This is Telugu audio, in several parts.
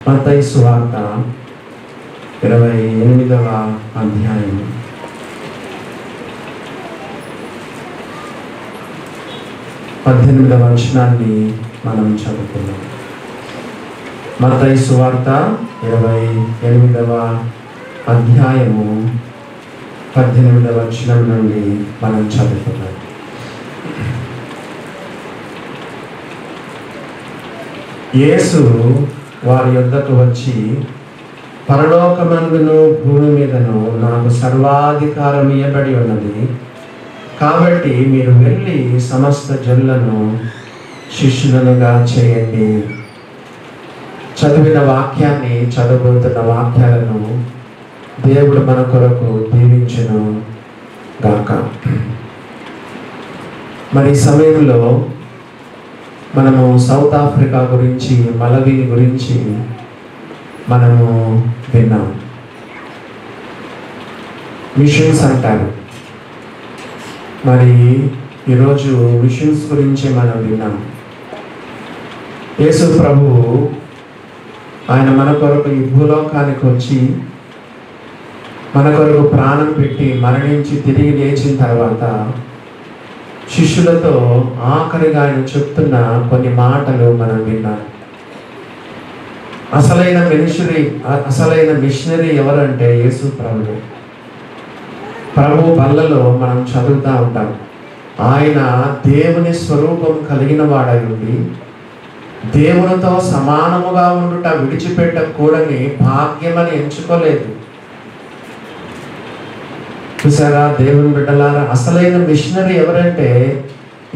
మత్తయి సువార్త 28వ అధ్యాయం 18వ వచనాన్ని మనం చదువుకుందాం. మత్తయి సువార్త 28వ అధ్యాయము 18వ వచనం నుండి మనం చదువుకుందాం. యేసు వారి యొద్దకు వచ్చి, పరలోకమందును భూమి మీదను నాకు సర్వాధికారం ఇవ్వబడి ఉన్నది, కాబట్టి మీరు వెళ్ళి సమస్త జనులను శిష్యులనుగా చేయండి. చదివిన వాక్యాన్ని, చదవబోతున్న వాక్యాలను దేవుడు మన కొరకు దీవించును గాక. మరి ఈ సమయంలో మనము సౌత్ ఆఫ్రికా గురించి, మలవిని గురించి మనము విన్నాం. మిషన్స్ అంటారు. మరి ఈరోజు మిషన్స్ గురించి మనం విన్నాం. యేసు ప్రభు ఆయన మన కొరకు ఈ భూలోకానికి వచ్చి మన కొరకు ప్రాణం పెట్టి మరణించి తిరిగి లేచిన తర్వాత శిష్యులతో ఆఖరిగా ఆయన చెప్తున్న కొన్ని మాటలు మనం విన్నాం. అసలైన మిషనరీ ఎవరంటే యేసు ప్రభు. ప్రభు బల్లలో మనం చదువుతూ ఉంటాం, ఆయన దేవుని స్వరూపం కలిగిన వాడై ఉండి దేవునితో సమానముగా ఉండుట విడిచిపెట్టకూడని భాగ్యమని ఎంచుకోలేదు. చూసారా దేవుని బిడ్డలారా, అసలైన మిషనరీ ఎవరంటే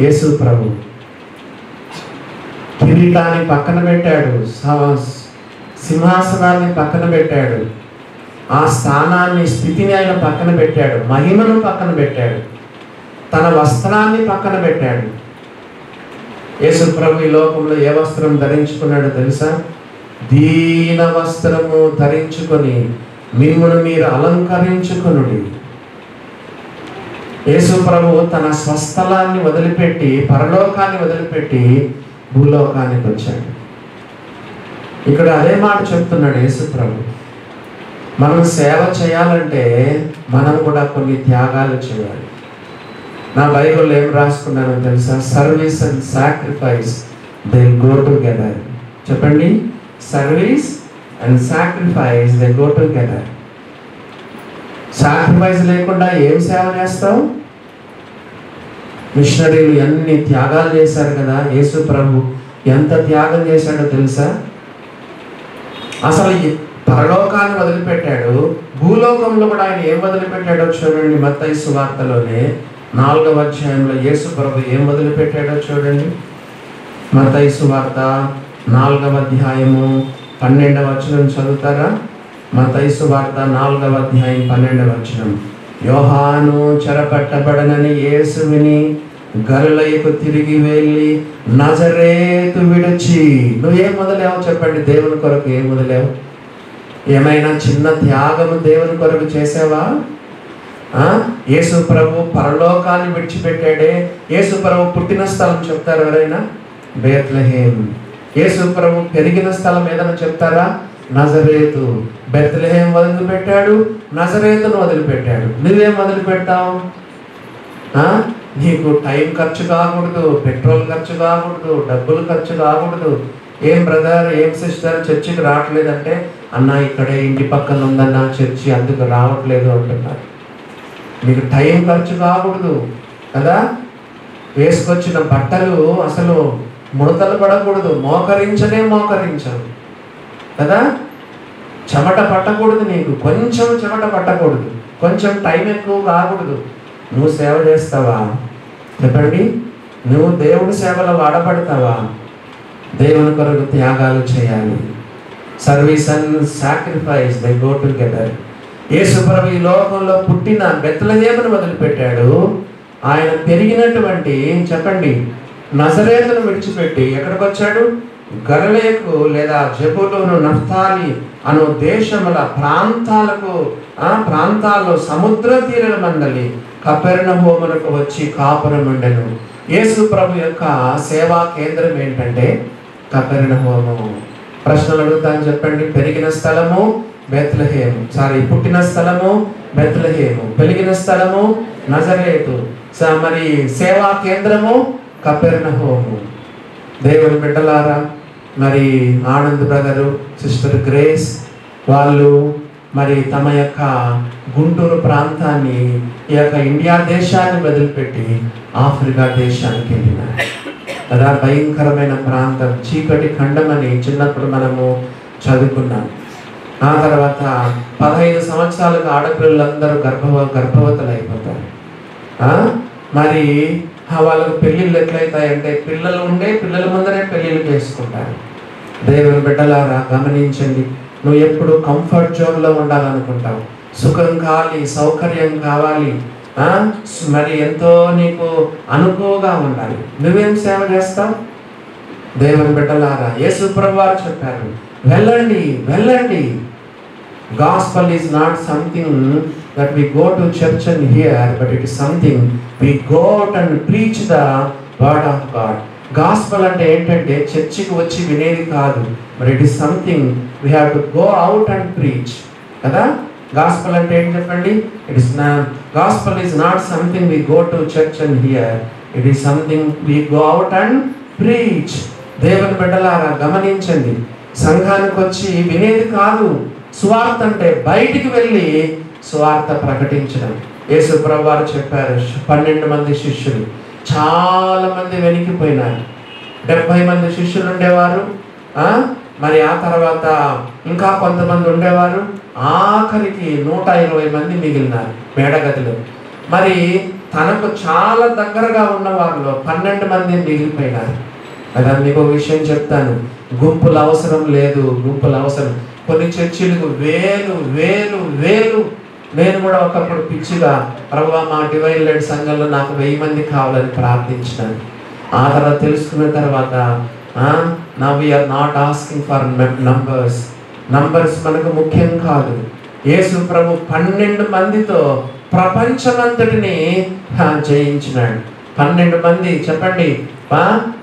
యేసు ప్రభు. కిరీటాన్ని పక్కన పెట్టాడు, సింహాసనాన్ని పక్కన పెట్టాడు, ఆ స్థానాన్ని, స్థితిని ఆయన పక్కన పెట్టాడు, మహిమను పక్కన పెట్టాడు, తన వస్త్రాన్ని పక్కన పెట్టాడు. యేసు ప్రభు ఈ లోకంలో ఏ వస్త్రం ధరించుకున్నాడో తెలుసా? దీన వస్త్రము ధరించుకొని మిమ్మును మీరు అలంకరించుకొనుడి. యేసు ప్రభు తన స్వస్థలాన్ని వదిలిపెట్టి, పరలోకాన్ని వదిలిపెట్టి భూలోకానికి వచ్చాడు. ఇక్కడ అదే మాట చెప్తున్నాడు యేసు ప్రభు. మనం సేవ చేయాలంటే మనం కూడా కొన్ని త్యాగాలు చేయాలి. నా బైబిల్లో ఏం రాసుకున్నానో తెలుసా? Service and sacrifice they go together. చెప్పండి, service and sacrifice they go together. Sacrifice లేకుండా ఏం సేవ చేస్తావు? మిషనరీలు ఎన్ని త్యాగాలు చేశారు కదా. యేసు ప్రభు ఎంత త్యాగం చేశాడో తెలుసా? అసలు పరలోకాన్ని వదిలిపెట్టాడు, భూలోకంలో కూడా ఆయన ఏం వదిలిపెట్టాడో చూడండి. మత్తయి సువార్తలోనే 4వ అధ్యాయంలో యేసు ప్రభు ఏం వదిలిపెట్టాడో చూడండి. మత్తయి సువార్త 4వ అధ్యాయము 12వ వచనం చదువుతారా? మత్తయి సువార్త 4వ అధ్యాయం 12వ వచనం. యోహాను చెరపట్టబడనని యేసు విని గలిలయకు తిరిగి వెళ్ళి నజరేతు విడిచి. నువ్వేం మొదలేవు చెప్పండి? దేవుని కొరకు ఏం మొదలేవు? ఏమైనా చిన్న త్యాగము దేవుని కొరకు చేసావా? యేసు ప్రభు పరలోకాన్ని విడిచిపెట్టాడే. యేసు ప్రభు పుట్టిన స్థలం చెప్తారు ఎవరైనా? బెత్లెహేం. యేసు ప్రభు పెరిగిన స్థలం ఏదైనా చెప్తారా? నజరేతు. బెత్లెహేం వదిలిపెట్టాడు, నజరేతును వదిలిపెట్టాడు. నువ్వేం వదిలిపెట్టావు? నీకు టైం ఖర్చు కాకూడదు, పెట్రోల్ ఖర్చు కాకూడదు, డబ్బులు ఖర్చు కాకూడదు. ఏం బ్రదర్, ఏం సిస్టర్ చర్చికి రావట్లేదంటే, అన్న ఇక్కడే ఇంటి పక్కన ఉందన్న చర్చి, అందుకు రావట్లేదు అంటున్నారు. నీకు టైం ఖర్చు కాకూడదు కదా. వేసుకొచ్చిన బట్టలు అసలు ముడతలు పడకూడదు, మోకరించవు కదా. చెమట పట్టకూడదు, నీకు కొంచెం చెమట పట్టకూడదు, కొంచెం టైం ఎక్కువ కాకూడదు. నువ్వు సేవ చేస్తావా? చెప్పండి, నువ్వు దేవుడి సేవలో వాడబడతావా? దేవుని కొరకు త్యాగాలు చేయాలి. Service and sacrifice they go together. Yesu ప్రభు ఈ లోకంలో పుట్టిన బెత్లెహేమును వదిలిపెట్టాడు. ఆయన పెరిగినటువంటి, చెప్పండి, నజరేతును విడిచిపెట్టి ఎక్కడికి వచ్చాడు? గలిలయకు లేదా జెబూలూను, నఫ్తాలి అను దేశముల ప్రాంతాల్లో సముద్ర తీరుల మందలి కపెర్నహూమునకు వచ్చి కాపురముండెను. యేసు ప్రభు యొక్క సేవా కేంద్రం ఏంటంటే కపెర్నహూము. ప్రశ్నలు అడుగుతాను చెప్పండి. పెరిగిన స్థలము బెత్లెహేము, పుట్టిన స్థలము బెత్లెహేము, పెరిగిన స్థలము నజరేతు, మరి సేవా కేంద్రము కపెర్నహూము. దేవుని బిడ్డలారా, మరి ఆనంద్ బ్రదరు, సిస్టర్ గ్రేస్ వాళ్ళు మరి తమ యొక్క గుంటూరు ప్రాంతాన్ని, ఈ యొక్క ఇండియా దేశాన్ని వదిలిపెట్టి ఆఫ్రికా దేశానికి వెళ్ళినారు. అలా భయంకరమైన ప్రాంతం, చీకటి ఖండం అని చిన్నప్పుడు మనము చదువుకున్నాం. ఆ తర్వాత 15 సంవత్సరాలకు ఆడపిల్లలందరూ గర్భవతులు అయిపోతారు. మరి వాళ్ళకు పెళ్ళిళ్ళు ఎట్లయితాయంటే పిల్లల ముందరే పెళ్ళిళ్ళు చేసుకుంటారు. దేవుని బిడ్డలారా గమనించండి, నువ్వు ఎప్పుడు కంఫర్ట్ జోన్లో ఉండాలనుకుంటావు, సుఖం కావాలి, సౌకర్యం కావాలి, మరి ఎంతో నీకు అనుకువగా ఉండాలి. నువ్వేం సేవ చేస్తావు? దేవుని బిడ్డలారా, యేసు ప్రభువారు చెప్పారు, వెళ్ళండి వెళ్ళండి. Gospel is not something that we go to church and hear, but it is something we go out and preach the word of God. Gospel అంటే ఏంటంటే చర్చికి వచ్చి వినేది కాదు, but it is something we have to go out and preach. కదా? Gospel అంటే ఏంటి చెప్పండి? Gospel is not something we go to church and hear, it is something we go out and preach. దేవుని బిడ్డలారా గమనించండి, సంఘానికి వచ్చి వినేది కాదు. సువార్త అంటే బయటికి వెళ్ళి సువార్త ప్రకటించడం. యేసు ప్రభువారు చెప్పారు, 12 మంది శిష్యులు, చాలా మంది వెనికిపోయినారు. 70 మంది శిష్యులు ఉండేవారు. మరి ఆ తర్వాత ఇంకా కొంతమంది ఉండేవారు. ఆఖరికి 120 మంది మిగిలినారు మేడగదిలో. మరి తనకు చాలా దగ్గరగా ఉన్న వారిలో 12 మంది మిగిలిపోయినారు. అలా మీకు విషయం చెప్తాను, గుంపులు అవసరం లేదు, గుంపులు అవసరం. కొన్ని చర్చిలకు వేలు వేలు వేలు. నేను కూడా ఒకప్పుడు పిచ్చిగా, ప్రభువా మా డివైన్ లెడ్ సంఘంలో నాకు 1000 మంది కావాలని ప్రార్థించినాను. ఆ తర్వాత తెలుసుకున్న తర్వాత now we are not asking for numbers మనకు ముఖ్యం కాదు. యేసు ప్రభు 12 మందితో ప్రపంచమంతటిని జయించినాడు. 12 మంది చెప్పండి.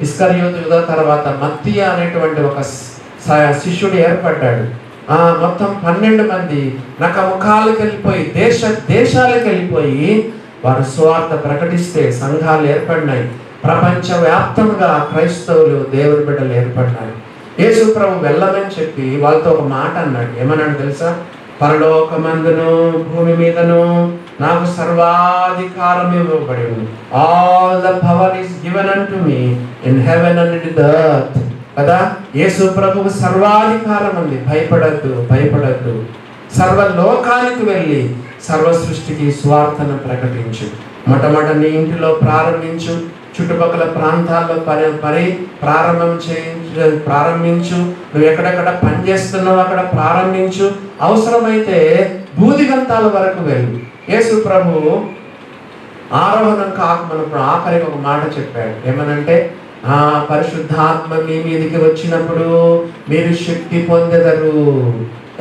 ఇస్కరియోతు యూదా తర్వాత మత్తయి అనేటువంటి ఒక శిష్యుడు ఏర్పడ్డాడు. మొత్తం 12 మంది నకముఖాలకు వెళ్ళిపోయి దేశాలకు వెళ్ళిపోయి వారు సువార్త ప్రకటిస్తే సంఘాలు ఏర్పడినాయి. ప్రపంచవ్యాప్తంగా క్రైస్తవులు దేవుని బిడ్డలు ఏర్పడినారు. యేసు ప్రభు వెళ్ళమని చెప్పి వాళ్ళతో ఒక మాట అన్నాడు. ఏమన్నాడు తెలుసా? పరలోకమందును భూమి మీదను నాకు సర్వాధికారం ఇవ్వబడి ఉంది. All the power is given unto me in heaven and in the earth. కదా? యేసు ప్రభువు సర్వాధికారం ఉంది. భయపడద్దు. సర్వలోకానికి వెళ్ళి సర్వ సృష్టికి స్వార్థను ప్రకటించు. మొట్టమొదట నీ ఇంటిలో ప్రారంభించు, చుట్టుపక్కల ప్రాంతాల్లో ప్రారంభించు. నువ్వు ఎక్కడెక్కడ పనిచేస్తున్నావు అక్కడ ప్రారంభించు. అవసరమైతే భూదిగంతాల వరకు వెళ్ళు. యేసు ప్రభువు ఆరోహణం కాకమునప్పుడు ఆఖరికి ఒక మాట చెప్పాడు. ఏమనంటే, పరిశుద్ధాత్మ మీ మీదికి వచ్చినప్పుడు మీరు శక్తి పొందెదరు.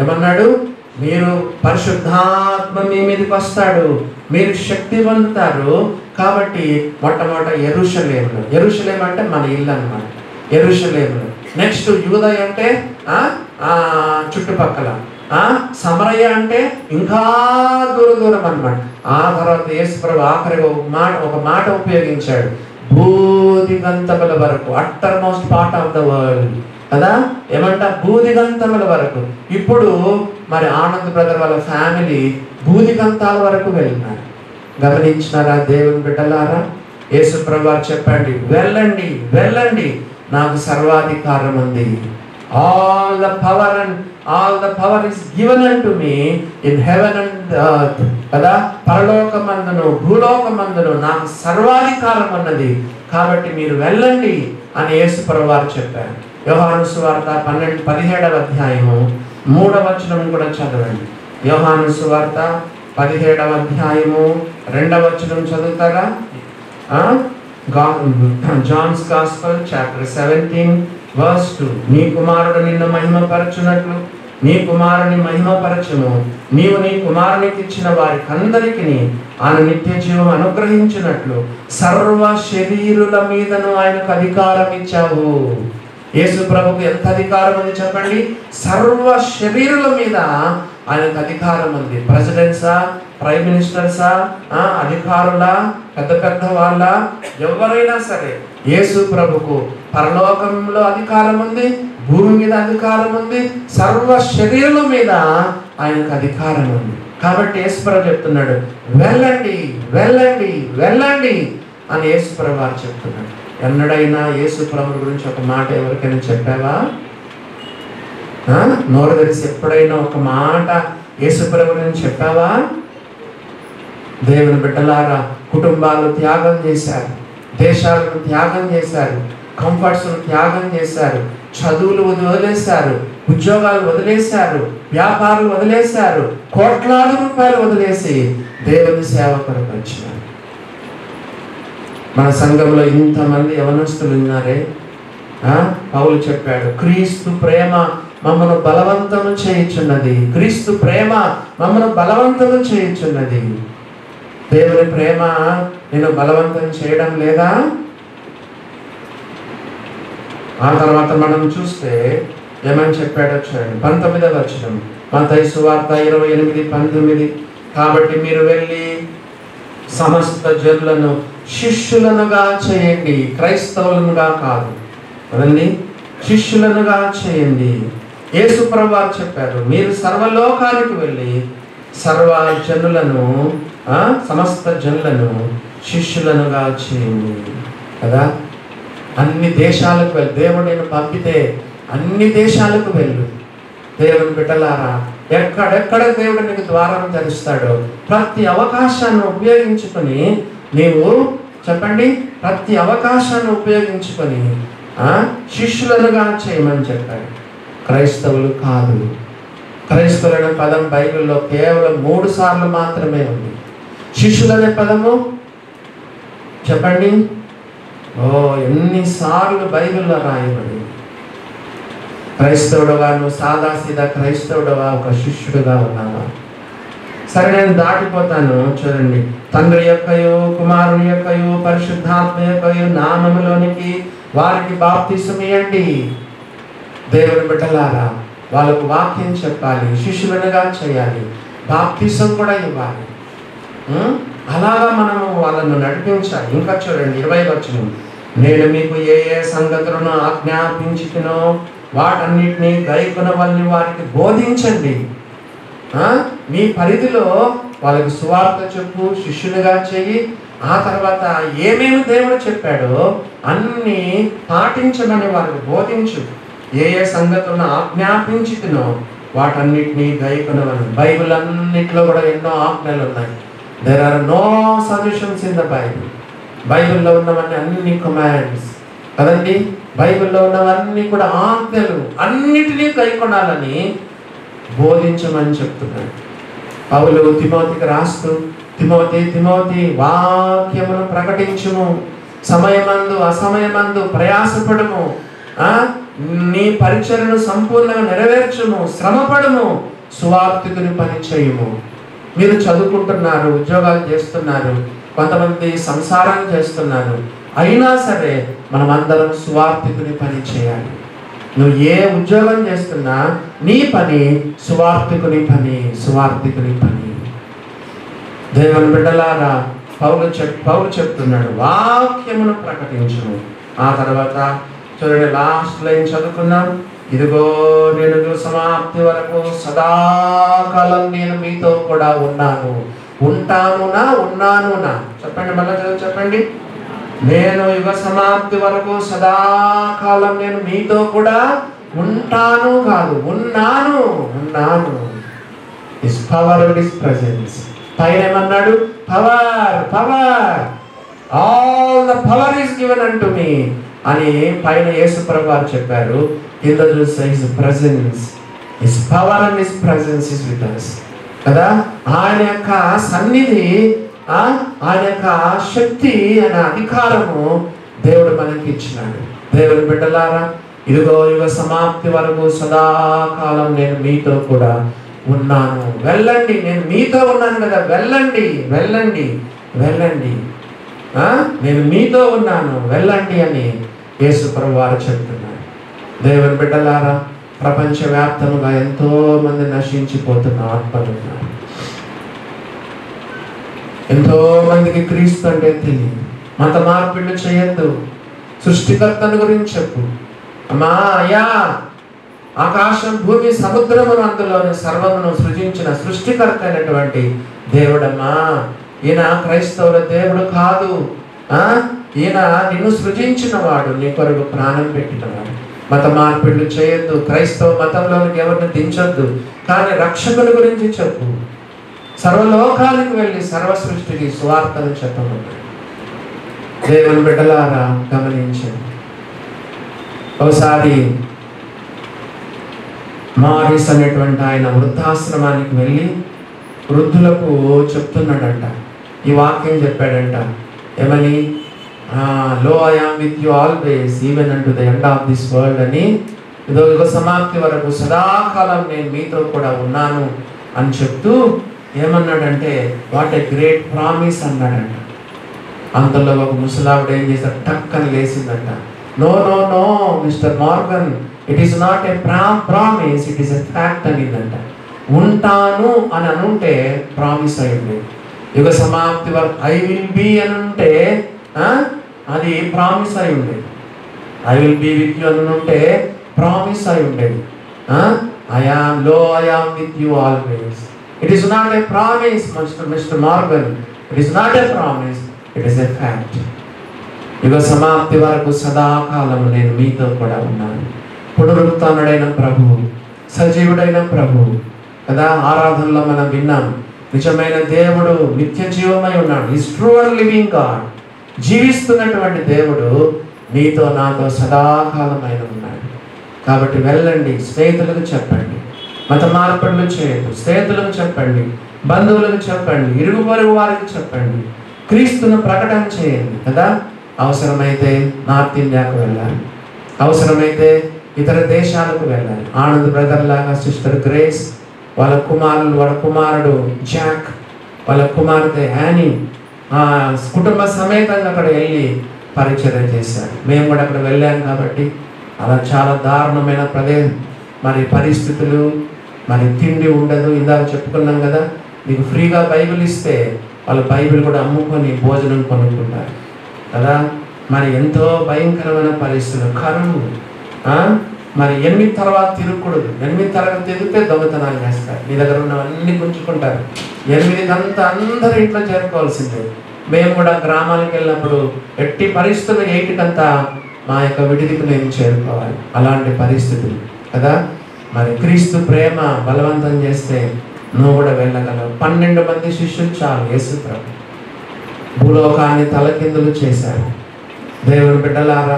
ఏమన్నాడు? మీరు పరిశుద్ధాత్మ మీ మీదకి వస్తాడు, మీరు శక్తి పొందుతారు. కాబట్టి మొట్టమొదట యెరూషలేము అంటే మన ఇల్లు అన్నమాట. యెరూషలేములో నెక్స్ట్ యూదయ అంటే చుట్టుపక్కల, సమరయ అంటే ఇంకా దూరం అన్నమాట. ఆ తర్వాత యేసు ప్రభు ఆఖరిగా ఒక మాట ఉపయోగించాడు, భూదిగంతముల వరకు, utter most part of the world. కదా? ఏమంట? భూదిగంతముల వరకు. ఇప్పుడు మరి ఆనంద్ బ్రదర్ వాళ్ళ ఫ్యామిలీ భూదిగంతాల వరకు వెళ్ళినారు. గమనించినారా దేవుని బిడ్డలారా? యేసు ప్రభువు చెప్పండి, వెళ్ళండి, నాకు సర్వాధికారం ఉంది. All the power is given unto me in heaven and earth. కదా? పరలోకమందును భూలోకమందును నాకు సర్వాధికారం ఉన్నది, కాబట్టి మీరు వెళ్ళండి అని యేసు ప్రభువు చెప్పారు. యోహాను సువార్త 17వ అధ్యాయము 3వ వచనం కూడా చదవండి. యోహాను సువార్త 17వ అధ్యాయము 2వ వచనం చదువుతారా? Johne's gospel chapter 17 verse 2. నీ కుమారుడు నిన్ను మహిమపరచునట్లు నీ కుమారుని మహిమపరచును. నీవు నీ కుమారునికి ఇచ్చిన వారికందరికీ ఆయన నిత్య జీవం అనుగ్రహించినట్లు సర్వ శరీరుల మీదను ఆయనకు అధికారం ఇచ్చావు. యేసు ప్రభుకు ఎంత అధికారం ఉంది చెప్పండి? సర్వ శరీరుల మీద ఆయనకు అధికారం ఉంది. ప్రెసిడెంట్సా, ప్రైమ్ మినిస్టర్సా, అధికారులా, పెద్ద పెద్ద వాళ్ళ, ఎవరైనా సరే యేసు ప్రభుకు పరలోకంలో అధికారం ఉంది, భూమి మీద అధికారం ఉంది, సర్వ శరీరుల మీద ఆయనకు అధికారం ఉంది. కాబట్టి యేసు ప్రభు చెప్తున్నాడు, వెళ్ళండి వెళ్ళండి వెళ్ళండి అని యేసు ప్రభు వారు చెప్తున్నాడు. ఎన్నడైనా యేసు ప్రభు గురించి ఒక మాట ఎవరికైనా చెప్పావా? నోరు తెరిచి ఎప్పుడైనా ఒక మాట యేసు ప్రభు గురించి చెప్పావా? దేవుని బిడ్డలారా, కుటుంబాలు త్యాగం చేశారు, దేశాలను త్యాగం చేశారు, కంఫర్ట్స్ను త్యాగం చేశారు, చదువులు వదిలేశారు, ఉద్యోగాలు వదిలేశారు, వ్యాపారాలు వదిలేశారు, కోట్లాది రూపాయలు వదిలేసి దేవుని సేవ కొరకు వచ్చారు. మన సంఘంలో ఇంతమంది యవనస్తులు ఉన్నారే. పౌలు చెప్పాడు, క్రీస్తు ప్రేమ మమ్మను బలవంతము చేయుచున్నది. క్రీస్తు ప్రేమ మమ్మను బలవంతము చేయుచున్నది. దేవుని ప్రేమ నేను బలవంతం చేయడం లేదా? ఆ తర్వాత మనం చూస్తే ఏమని చెప్పాడో చూడండి, 19వ వచనం, మత్తయి సువార్త 28:19. కాబట్టి మీరు వెళ్ళి సమస్త జనులను శిష్యులనుగా చేయండి, క్రైస్తవులనుగా కాదు కదండి, శిష్యులనుగా చేయండి. యేసు ప్రభువు వారు చెప్పారు, మీరు సర్వలోకానికి వెళ్ళి సర్వ జనులను, సమస్త జనులను శిష్యులనుగా చేయండి కదా. అన్ని దేశాలకు వెళ్ళి, దేవుడు నేను పంపితే అన్ని దేశాలకు వెళ్ళు. దేవుని బిడ్డలారా, ఎక్కడెక్కడ దేవుడు నీకు ద్వారం తెరుస్తాడో ప్రతి అవకాశాన్ని ఉపయోగించుకొని నీవు చెప్పండి, ప్రతి అవకాశాన్ని ఉపయోగించుకొని శిష్యులనుగా చేయమని చెప్పాడు. క్రైస్తవులు కాదు. క్రైస్తవులు అనే పదం బైబిల్లో కేవలం 3 సార్లు మాత్రమే ఉంది. శిష్యులు అనే పదము చెప్పండి, ఎన్నిసార్లు బైబిల్లో రాయబడి. క్రైస్తవుడుగా నువ్వు సాదాసీదా క్రైస్తవుడుగా ఒక శిష్యుడుగా ఉన్నావా? సరే, నేను దాటిపోతాను. చూడండి, తండ్రి యొక్కయు కుమారుని యొక్కయు పరిశుద్ధాత్మ యొక్కయు నామములోనికి వారికి బాప్తిసం ఇయ్యండి. దేవుని బిడ్డలారా, వాళ్ళకు వాక్యం చెప్పాలి, శిష్యులనుగా చేయాలి, బాప్తిసం కూడా ఇవ్వాలి. అలాగా మనము వాళ్ళను నడిపించాలి. ఇంకా చూడండి 20వ వచనం, నేను మీకు ఏ ఏ సంగతులను ఆజ్ఞాపించితినో వాటన్నిటినీ గైకొనవలెను వారికి బోధించండి. మీ పరిధిలో వాళ్ళకి సువార్త చెప్పు, శిష్యులుగా చెయ్యి. ఆ తర్వాత ఏమేమి దేవుడు చెప్పాడో అన్ని పాటించమని వారికి బోధించు. ఏ ఏ సంగతులను ఆజ్ఞాపించితినో వాటన్నిటినీ గైకొనవలెను. బైబిల్ అన్నిట్లో కూడా ఎన్నో ఆజ్ఞలు ఉన్నాయి. There are no suggestions in the Bible. బైబిల్లో ఉన్నవన్నీ అన్ని కమాండ్స్ కదండి. బైబిల్లో ఉన్నవన్నీ కూడా ఆజ్ఞలు, అన్నిటినీ గైకొనాలని బోధించమని చెప్తున్నాడు. పౌలు తిమోతికి రాస్తూ, తిమోతి వాక్యమును ప్రకటించుము, సమయమందు అసమయమందు ప్రయాసపడుము, నీ పరిచర్యను సంపూర్ణంగా నెరవేర్చుము, శ్రమపడుము, సువార్తికుని పని చేయుము. మీరు చదువుకుంటున్నారు, ఉద్యోగాలు చేస్తున్నారు, కొంతమంది సంసారం చేస్తున్నారు, అయినా సరే మనమందరం సువార్తికుని పని చేయాలి. నువ్వు ఏ ఉద్యోగం చేస్తున్నా నీ పని సువార్తికుని పని, సువార్తికుని పని. దేవుని బిడ్డలారా, పౌలు చెప్తున్నాడు, వాక్యమును ప్రకటించును. ఆ తర్వాత చూడండి, లాస్ట్ లైన్ చదువుకున్నాం, ఇదిగో నేను సమాప్తి వరకు సదాకాలం నేను మీతో కూడా ఉన్నాను. ఉన్నానునా చెప్పండి, మళ్ళీ చెప్పండి. నేను యుగ సమాప్తి వరకు సదాకాలం నేను మీతో కూడా ఉంటాను కాదు, ఉన్నాను. His power and His presence. పైన ఏమన్నాడు? Power all the power is given unto మీ అని పైన యేసు ప్రభు వారు చెప్పారు. కింద చూస్తే His presence, His power and His presence is with us కదా. ఆయన యొక్క సన్నిధి, ఆయన యొక్క శక్తి, ఆయన అధికారము దేవుడు మనకి ఇచ్చినాడు. దేవుని బిడ్డలారా, ఇదిగో యుగ సమాప్తి వరకు సదాకాలం నేను మీతో కూడా ఉన్నాను. వెళ్ళండి, నేను మీతో ఉన్నాను కదా, వెళ్ళండి నేను మీతో ఉన్నాను, వెళ్ళండి అని యేసు ప్రభు వారు చెప్తున్నారు. దేవుని బిడ్డలారా, ప్రపంచవ్యాప్తంగా ఎంతో మంది నశించిపోతున్న ఆత్మలు ఉన్నారు. ఎంతో మందికి క్రీస్తు అంటే తెలియదు. మత మార్పిళ్ళు చేయొద్దు. సృష్టికర్తను గురించి చెప్పు. అమ్మా, అయ్యా, ఆకాశం, భూమి, సముద్రమును అందులోని సర్వమును సృజించిన సృష్టికర్త అయినటువంటి దేవుడమ్మా, ఈయన క్రైస్తవుల దేవుడు కాదు. ఈయన నిన్ను సృజించిన వాడు, నీ కొరకు ప్రాణం పెట్టినవాడు. మత మార్పిళ్ళు చేయొద్దు. క్రైస్తవ మతంలోనికి ఎవరిని దించొద్దు. కానీ రక్షకుని గురించి చెప్పు. సర్వలోకాలకు వెళ్ళి సర్వ సృష్టికి సువార్తను చెప్పమన్నాడు. దేవుని బిడ్డలారా, గమనించండి. ఒకసారి మారిస్ అనేటువంటి ఆయన వృద్ధాశ్రమానికి వెళ్ళి వృద్ధులకు చెప్తున్నాడంట. ఈ వాక్యం చెప్పాడంట. ఏమని? Lo I am with you always even unto the end of this world అని, ఇదో యుగ సమాప్తి వరకు సదాకాలం నేను మీతో కూడా ఉన్నాను అని చెప్తూ ఏమన్నాడంటే, వాట్ ఏ గ్రేట్ ప్రామిస్ అన్నాడంట. అంతలో ఒక ముసలావిడ ఏం చేశారు, టక్కని లేచిందంట. No no no mister Morgan, it is not a promise, it is a fact అనిందంట. ఉంటాను అని అనుంటే ప్రామిస్ అయింది. యుగ సమాప్తి వరకు ఐ విల్ బీ అని ఉంటే అది ప్రామిస్ అయి ఉండేది. I will be with you అని ఉంటే ప్రామిస్ అయి ఉండేది. I am with you always. It is not a promise mister Morgan, it is not a promise, it is a fact. యుగ సమాప్తి వరకు సదాకాలం నేను మీతో కూడా ఉన్నాను. పునరుత్థానుడైన ప్రభువు, సజీవుడైన ప్రభువు కదా. ఆరాధనలో మనం విన్నాం, నిజమైన దేవుడు నిత్య జీవమై ఉన్నాడు. Is true and living God. జీవిస్తున్నటువంటి దేవుడు నీతో నాతో సదాకాలం ఆయన ఉన్నాడు. కాబట్టి వెళ్ళండి, స్నేహితులకు చెప్పండి, మత మార్పిడులు చేయదు. స్నేహితులకు చెప్పండి, బంధువులకు చెప్పండి, ఇరుగు పొరుగు వారికి చెప్పండి, క్రీస్తును ప్రకటన చేయండి కదా. అవసరమైతే నార్త్ ఇండియాకు వెళ్ళాలి, అవసరమైతే ఇతర దేశాలకు వెళ్ళాలి. ఆనంద్ బ్రదర్ లాగా సిస్టర్ గ్రేస్, వాళ్ళ కుమారుడు జాక్, వాళ్ళ కుమార్తె యానీ కుటుంబ సమేతంగా అక్కడ వెళ్ళి పరిచర్య చేశారు. మేము కూడా అక్కడ వెళ్ళాం కాబట్టి అలా చాలా దారుణమైన మరి పరిస్థితులు, మరి తిండి ఉండదు. ఇందాక చెప్పుకున్నాం కదా, మీకు ఫ్రీగా బైబిల్ ఇస్తే వాళ్ళు బైబిల్ కూడా అమ్ముకొని భోజనం కొనుక్కుంటారు కదా. మరి ఎంతో భయంకరమైన పరిస్థితులు, కరువు. మరి 8 తర్వాత తిరగకూడదు. 8 తరగతి తిరిగితే దొంగతనాలు చేస్తారు. మీ దగ్గర ఉన్నవన్నీ గుంజుకుంటారు. 8 అందరూ ఇంట్లో చేరుకోవాల్సిందే. మేము కూడా గ్రామాలకు వెళ్ళినప్పుడు ఎట్టి పరిస్థితులు 8 మా యొక్క విడిదికి మేము చేరుకోవాలి. అలాంటి పరిస్థితులు కదా. మరి క్రీస్తు ప్రేమ బలవంతం చేస్తే నువ్వు కూడా వెళ్ళగలవు. 12 మంది శిష్యులు చాలు. యేసు ప్రభు భూలోకాన్ని తలకిందులు చేశారు. దేవుని బిడ్డలారా,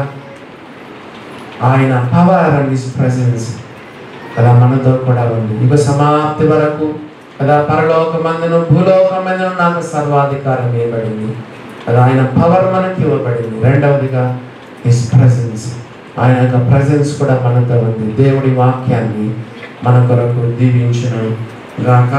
ఆయన పవర్ అండ్ హిస్ ప్రెజెన్స్ కదా మనతో కూడా ఉంది. యుగ సమాప్తి వరకు కదా. పరలోకమందును భూలోకమందును నాకు సర్వాధికారం ఇవ్వబడింది కదా. ఆయన పవర్ మనకి ఇవ్వబడింది. రెండవదిగా హిస్ ప్రెజెన్స్, ఆయన యొక్క ప్రెజెన్స్ కూడా మనతో ఉంది. దేవుడి వాక్యాన్ని మన కొరకు దీవించును గాక.